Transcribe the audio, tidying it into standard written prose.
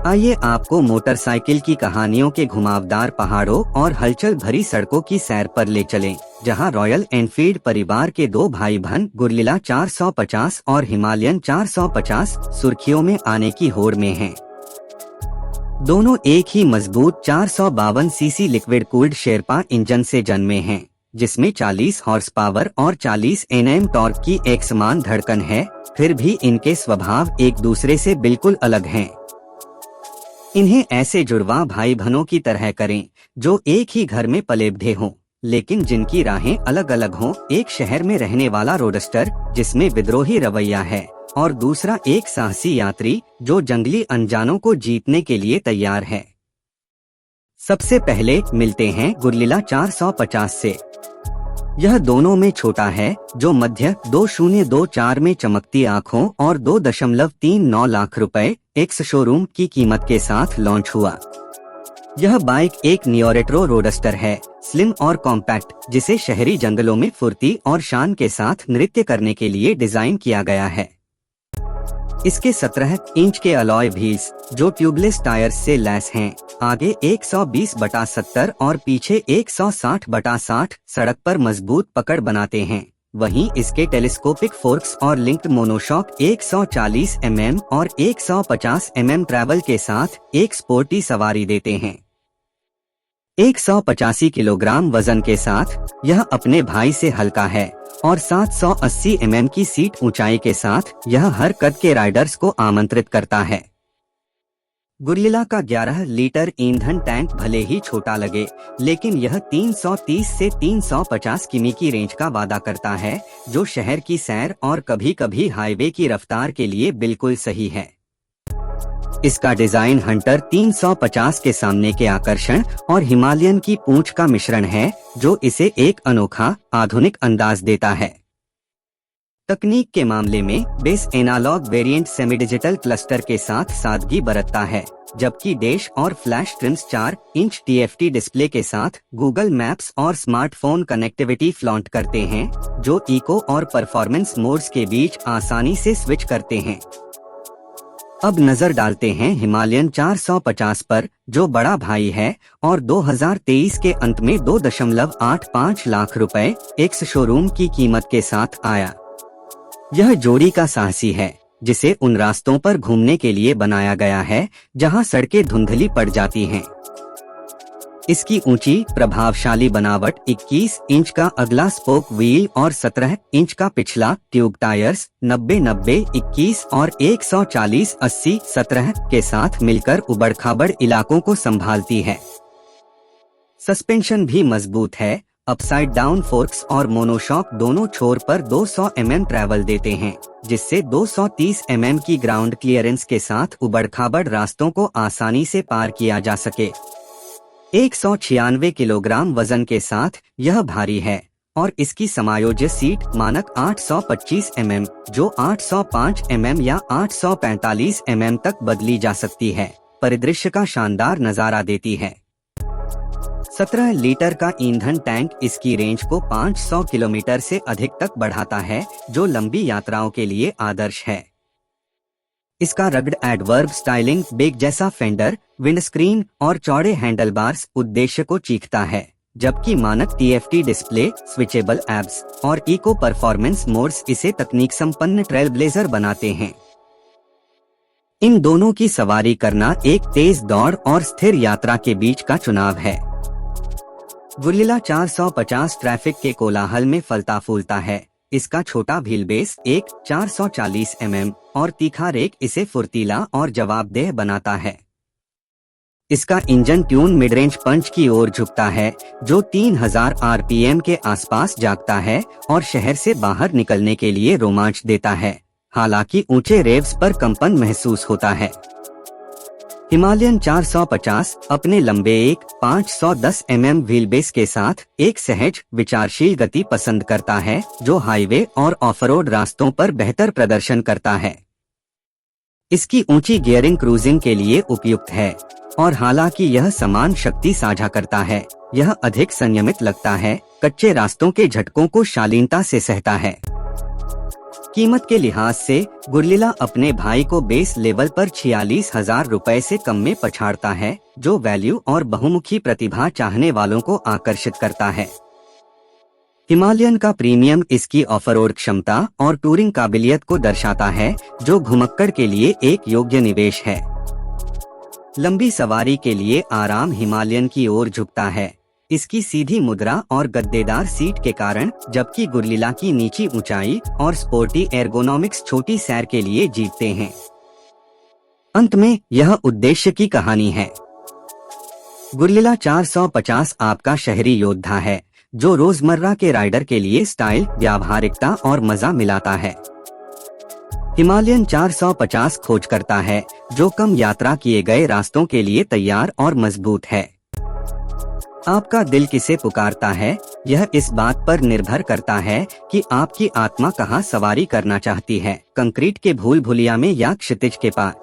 आइए आपको मोटरसाइकिल की कहानियों के घुमावदार पहाड़ों और हलचल भरी सड़कों की सैर पर ले चलें, जहां रॉयल एनफील्ड परिवार के दो भाई बहन गुरलीला 450 और हिमालयन 450 सुर्खियों में आने की होड़ में हैं। दोनों एक ही मजबूत 452 CC liquid cooled Sherpa engine से जन्मे हैं, जिसमें 40 हॉर्स पावर और 40 Nm टॉर्क की एक समान धड़कन है। फिर भी इनके स्वभाव एक दूसरे से बिल्कुल अलग हैं। इन्हें ऐसे जुड़वा भाई बहनों की तरह करें जो एक ही घर में पले बढ़े हों, लेकिन जिनकी राहें अलग अलग हों। एक शहर में रहने वाला रोडस्टर जिसमें विद्रोही रवैया है, और दूसरा एक साहसी यात्री जो जंगली अनजानों को जीतने के लिए तैयार है। सबसे पहले मिलते हैं गुरलीला 450 से। यह दोनों में छोटा है, जो मध्य 2024 में चमकती आँखों और 2.39 लाख रुपए एक्स शोरूम की कीमत के साथ लॉन्च हुआ। यह बाइक एक नियोरेट्रो रोडस्टर है, स्लिम और कॉम्पैक्ट, जिसे शहरी जंगलों में फुर्ती और शान के साथ नृत्य करने के लिए डिजाइन किया गया है। इसके 17 इंच के अलॉय व्हील्स जो ट्यूबलेस टायर्स से लैस हैं, आगे 120/70 और पीछे 160/60 सड़क पर मजबूत पकड़ बनाते हैं। वहीं इसके टेलीस्कोपिक फोर्क्स और लिंक्ड मोनोशॉक 140 mm और 150 mm ट्रैवल के साथ एक स्पोर्टी सवारी देते हैं। 185 किलोग्राम वजन के साथ यह अपने भाई से हल्का है, और 780 mm की सीट ऊंचाई के साथ यह हर कद के राइडर्स को आमंत्रित करता है। गुरलीला का 11 लीटर ईंधन टैंक भले ही छोटा लगे, लेकिन यह 330 से 350 किमी की रेंज का वादा करता है, जो शहर की सैर और कभी कभी हाईवे की रफ्तार के लिए बिल्कुल सही है। इसका डिजाइन हंटर 350 के सामने के आकर्षण और हिमालयन की पूंछ का मिश्रण है, जो इसे एक अनोखा आधुनिक अंदाज देता है। तकनीक के मामले में base analog variant semi digital cluster के साथ सादगी बरतता है, जबकि डैश और flash trims 4 inch TFT display के साथ गूगल मैप्स और स्मार्टफोन कनेक्टिविटी फ्लॉन्ट करते हैं, जो इको और परफॉर्मेंस मोड्स के बीच आसानी से स्विच करते हैं। अब नजर डालते हैं हिमालयन 450 पर, जो बड़ा भाई है और 2023 के अंत में 2.85 लाख रुपए एक्स शोरूम की कीमत के साथ आया। यह जोड़ी का साहसी है, जिसे उन रास्तों पर घूमने के लिए बनाया गया है जहां सड़कें धुंधली पड़ जाती हैं। इसकी ऊंची प्रभावशाली बनावट, 21 इंच का अगला स्पोक व्हील और 17 इंच का पिछला ट्यूब टायर्स 90-90-21 और 140-80-17 के साथ मिलकर उबड़-खाबड़ इलाकों को संभालती है। सस्पेंशन भी मजबूत है, अपसाइड डाउन फोर्क्स और मोनोशॉक दोनों छोर पर 200 mm ट्रैवल देते हैं, जिससे 230 mm की ग्राउंड क्लियरेंस के साथ उबड़-खाबड़ रास्तों को आसानी से पार किया जा सके। 196 किलोग्राम वजन के साथ यह भारी है, और इसकी समायोज्य सीट मानक 825 mm, जो 805 mm या 845 mm तक बदली जा सकती है, परिदृश्य का शानदार नजारा देती है। 17 लीटर का ईंधन टैंक इसकी रेंज को 500 किलोमीटर से अधिक तक बढ़ाता है, जो लंबी यात्राओं के लिए आदर्श है। इसका रग्ड एडवर्ब स्टाइलिंग, बेग जैसा फेंडर, विंडस्क्रीन और चौड़े हैंडलबार्स उद्देश्य को चीखता है, जबकि मानक TFT डिस्प्ले, स्विचेबल एब्स और इको परफॉर्मेंस मोड्स इसे तकनीक संपन्न ट्रेल ब्लेजर बनाते हैं। इन दोनों की सवारी करना एक तेज दौड़ और स्थिर यात्रा के बीच का चुनाव है। गुरलीला 450 ट्रैफिक के कोलाहल में फलता फूलता है। इसका छोटा व्हील बेस एक 440 mm और तीखा रेक इसे फुर्तीला और जवाबदेह बनाता है। इसका इंजन ट्यून मिड रेंज पंच की ओर झुकता है, जो 3000 RPM के आसपास जागता है और शहर से बाहर निकलने के लिए रोमांच देता है, हालांकि ऊंचे रेव्स पर कंपन महसूस होता है। हिमालयन 450 अपने लंबे एक 510 mm व्हील बेस के साथ एक सहज विचारशील गति पसंद करता है, जो हाईवे और ऑफ-रोड रास्तों पर बेहतर प्रदर्शन करता है। इसकी ऊंची गियरिंग क्रूजिंग के लिए उपयुक्त है, और हालांकि यह समान शक्ति साझा करता है, यह अधिक संयमित लगता है, कच्चे रास्तों के झटकों को शालीनता से सहता है। कीमत के लिहाज से गुरलीला अपने भाई को बेस लेवल पर 46,000 रुपए से कम में पछाड़ता है, जो वैल्यू और बहुमुखी प्रतिभा चाहने वालों को आकर्षित करता है। हिमालयन का प्रीमियम इसकी ऑफ रोड क्षमता और टूरिंग काबिलियत को दर्शाता है, जो घुमक्कड़ के लिए एक योग्य निवेश है। लंबी सवारी के लिए आराम हिमालयन की ओर झुकता है, इसकी सीधी मुद्रा और गद्देदार सीट के कारण, जबकि गुरलीला की नीची ऊंचाई और स्पोर्टी एर्गोनॉमिक्स छोटी सैर के लिए जीतते हैं। अंत में यह उद्देश्य की कहानी है। गुरलीला 450 आपका शहरी योद्धा है, जो रोजमर्रा के राइडर के लिए स्टाइल, व्यावहारिकता और मजा मिलाता है। हिमालयन 450 खोज करता है, जो कम यात्रा किए गए रास्तों के लिए तैयार और मजबूत है। आपका दिल किसे पुकारता है, यह इस बात पर निर्भर करता है कि आपकी आत्मा कहां सवारी करना चाहती है, कंक्रीट के भूल भुलिया में या क्षितिज के पार।